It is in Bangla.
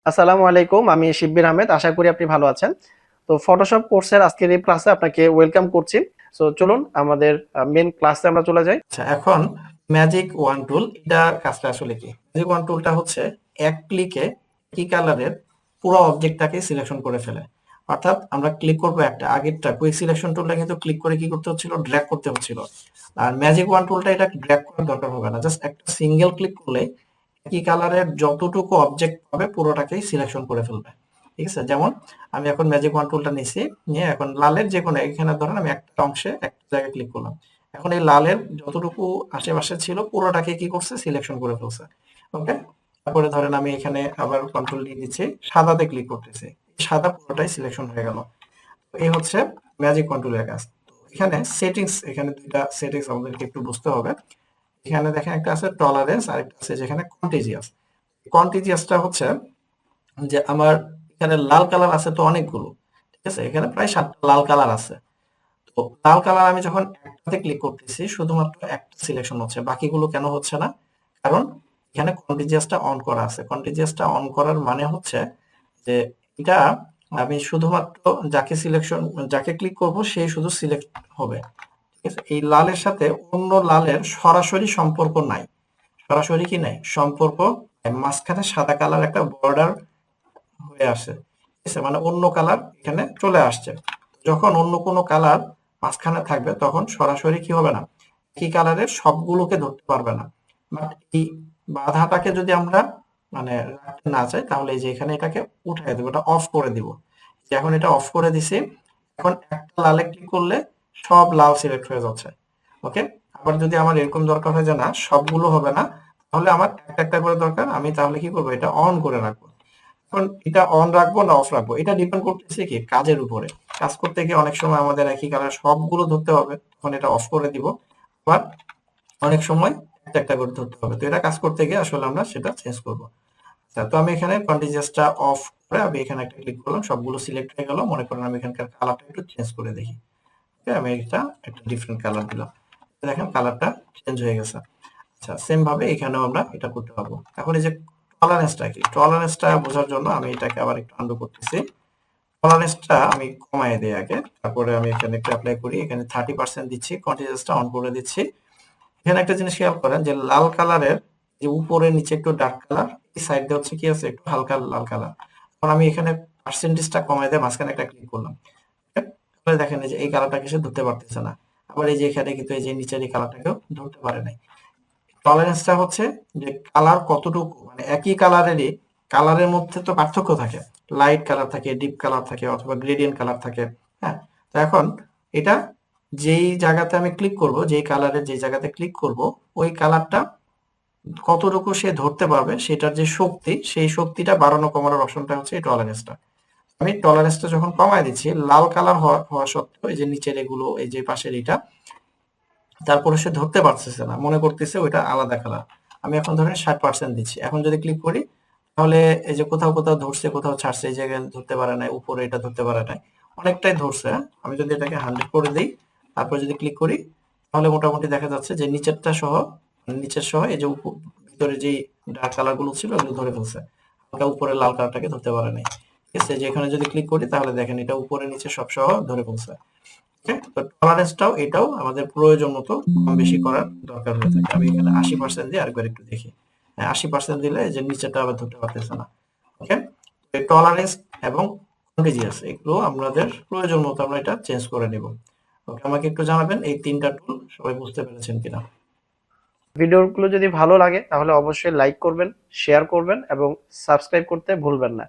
আসসালামু আলাইকুম। আমি শিব্বির আহমেদ। আশা করি আপনি ভালো আছেন। তো ফটোশপ কোর্সের আজকের এই ক্লাসে আপনাকে ওয়েলকাম করছি। সো চলুন আমাদের মেইন ক্লাসে আমরা চলে যাই। আচ্ছা, এখন ম্যাজিক ওয়ান টুল এটা কাজটা আসলে কি? ম্যাজিক ওয়ান টুলটা হচ্ছে এক ক্লিকে কি কালারের পুরো অবজেক্টটাকে সিলেকশন করে ফেলে। অর্থাৎ আমরা ক্লিক করব একটা, আগেরটা কুইক সিলেকশন টুলটা কিন্তু ক্লিক করে কি করতে হচ্ছিল, ড্র্যাগ করতে হচ্ছিল। আর ম্যাজিক ওয়ান টুলটা এটা ড্র্যাগ করার দরকার হবে না, জাস্ট একটা সিঙ্গেল ক্লিক করলে একই কালারের যতটুকু অবজেক্ট পাবে পুরোটাকেই সিলেকশন করে ফেলবে। ঠিক আছে, যেমন আমি এখন ম্যাজিক ওয়ান টুলটা নিছি, নিয়ে এখন লালের যে কোনো এখানে ধরেন আমি একটা অংশে একটা জায়গায় ক্লিক করলাম। এখন এই লালের যতটুকু আশেপাশে ছিল পুরোটাকে কি করছে, সিলেকশন করে ফেলছে। ওকে, তারপরে ধরেন আমি এখানে আবার কন্ট্রোল দিয়ে দিচ্ছি, সাদাতে ক্লিক করতেছি, সাদা পুরোটাই সিলেকশন হয়ে গেল। এই হচ্ছে ম্যাজিক কন্ট্রোলের কাজ। তো এখানে সেটিংস, এখানে দুইটা সেটিংস আমাদেরকে একটু বুঝতে হবে। এখানে দেখেন একটা আছে টলারেন্স আর একটা আছে যেখানে কন্টিজিয়াস। কন্টিজিয়াসটা হচ্ছে যে আমার এখানে লাল কালার আছে তো অনেকগুলো, ঠিক আছে, এখানে প্রায় 7টা লাল কালার আছে। তো লাল কালার আমি যখন একটাতে ক্লিক করতেছি শুধুমাত্র একটা সিলেকশন হচ্ছে, বাকিগুলো কেন হচ্ছে না? কারণ এখানে কন্টিজিয়াসটা অন করা আছে। কন্টিজিয়াসটা অন করার মানে হচ্ছে যে এটা আমি শুধুমাত্র যাকে ক্লিক করব সেই শুধু সিলেক্ট হবে। ঠিক আছে, এই লালের সাথে অন্য লালের সরাসরি সম্পর্ক নাই। সরাসরি কি নাই সম্পর্ক, মাঝখানে সাদা কালার একটা বর্ডার হয়ে আসে। ঠিক আছে, মানে অন্য কালার এখানে চলে আসছে। যখন অন্য কোনো কালার মাঝখানে থাকবে তখন সরাসরি কি হবে না, একই কালারের সবগুলোকে ধরতে পারবে না। বাট এই বাধাটাকে যদি আমরা মানে রাখতে না চাই তাহলে এই যে এখানে এটাকে উঠাই দেবো, এটা অফ করে দিব। যে এখন এটা অফ করে দিছি, এখন একটা লালে ক্লিক করলে সব লাল সিলেক্ট হয়ে যাচ্ছে। ওকে, আবার যদি আমার এরকম দরকার হয় যে না সবগুলো হবে না, তাহলে আমার একটা একটা করে দরকার, আমি তাহলে কি করবো, এটা অন করে রাখবো। এখন এটা অন রাখবো না অফ রাখবো এটা ডিপেন্ড করতেছে কি কাজের উপরে। কাজ করতে গিয়ে অনেক সময় আমাদের একই কালার সবগুলো ধরতে হবে, তখন এটা অফ করে দিব। আবার অনেক সময় একটা একটা করে ধরতে হবে, তো এটা কাজ করতে গিয়ে আসলে আমরা সেটা চেঞ্জ করবো। আচ্ছা, তো আমি এখানে কন্টিজিয়াসটা অফ করে আমি এখানে একটা ক্লিক করলাম, সবগুলো সিলেক্ট হয়ে গেল। মনে করেন আমি এখানকার কালারটা একটু চেঞ্জ করে দেখি। ওকে, আমি এটা একটা ডিফারেন্ট কালার দিলাম, দেখেন কালারটা চেঞ্জ হয়ে গেছে। আচ্ছা, সেম ভাবে এখানেও আমরা এটা করতে পারবো। এখন এই যে টলারেন্সটা কি, টলারেন্সটা বোঝার জন্য আমি এটাকে আবার একটু আন্ডু করতেছি। টলারেন্সটা আমি কমায় দিই আগে, তারপরে আমি এখানে একটু অ্যাপ্লাই করি, এখানে 30% দিচ্ছি, কন্টিনিউয়াসটা অন করে দিচ্ছি। এখানে একটা জিনিস খেয়াল করেন যে লাল কালারের যে উপরে নিচে একটু ডার্ক কালার, এই সাইড দিয়ে হচ্ছে কি আছে একটু হালকা লাল কালার। এখন আমি এখানে পার্সেন্টেজটা কমায় দিয়ে মাঝখানে একটা ক্লিক করলাম, তাহলে দেখেন এই যে এই কালারটাকে সে ধরতে পারতেছে না। আবার এই যে এখানে কিন্তু এই যে নিচের এই কালারটাকেও ধরতে পারে নাই। টলারেন্সটা হচ্ছে যে কালার কতটুকু, মানে একই কালারেরই কালারের মধ্যে তো পার্থক্য থাকে, লাইট কালার থাকে, ডিপ কালার থাকে, অথবা গ্রেডিয়েন্ট কালার থাকে। হ্যাঁ, তো এখন এটা যেই জায়গাতে আমি ক্লিক করব, যেই কালারের যে জায়গাতে ক্লিক করব, ওই কালারটা কতটুকু সে ধরতে পারবে সেটার যে শক্তি, সেই শক্তিটা বাড়ানো কমানোর অপশনটা হচ্ছে এই টলারেন্সটা। আমি টলারেন্সটা যখন কমায় দিচ্ছি, লাল কালার হওয়া সত্ত্বেও এই যে নিচের এগুলো, এই যে পাশের এটা, তারপরে সে ধরতে পারতেছে না, মনে করতেছে ওইটা আলাদা কালার। আমি এখন ধরেন 60% দিচ্ছি, এখন যদি ক্লিক করি তাহলে এই যে কোথাও কোথাও ধরছে কোথাও ছাড়ছে, এই জায়গায় ধরতে পারে নাই, উপরে এটা ধরতে পারে নাই, অনেকটাই ধরছে। হ্যাঁ? আমি যদি এটাকে 100 করে দিই, তারপর যদি ক্লিক করি, তাহলে মোটামুটি দেখা যাচ্ছে যে নিচেরটা সহ, মানে নিচের সহ এই যে ভিতরে যেই ডার্ক কালার গুলো ছিল ওগুলো ধরে ফেলছে, হালকা উপরে লাল কালারটাকে ধরতে পারে নাই। ঠিক আছে, যে এখানে যদি ক্লিক করি তাহলে দেখেন এটা উপরে নিচে সব সহ ধরে ফেলছে। ওকে, তো টলারেন্সটাও এটাও আমাদের প্রয়োজন মতো কম বেশি করার দরকার হয়ে থাকে। আমি এখানে 80% দিয়ে আরেকবার একটু দেখি। হ্যাঁ, 80% দিলে এই যে নিচেরটা আবার ধরতে পারতেছে না। ওকে, এই টলারেন্স এবং কন্টিজিয়াস এগুলো আমাদের প্রয়োজন মতো আমরা এটা চেঞ্জ করে নিব। ওকে, আমাকে একটু জানাবেন এই 3টা টুল সবাই বুঝতে পেরেছেন কিনা। ভিডিওগুলো যদি ভালো লাগে তাহলে অবশ্যই লাইক করবেন, শেয়ার করবেন এবং সাবস্ক্রাইব করতে ভুলবেন না।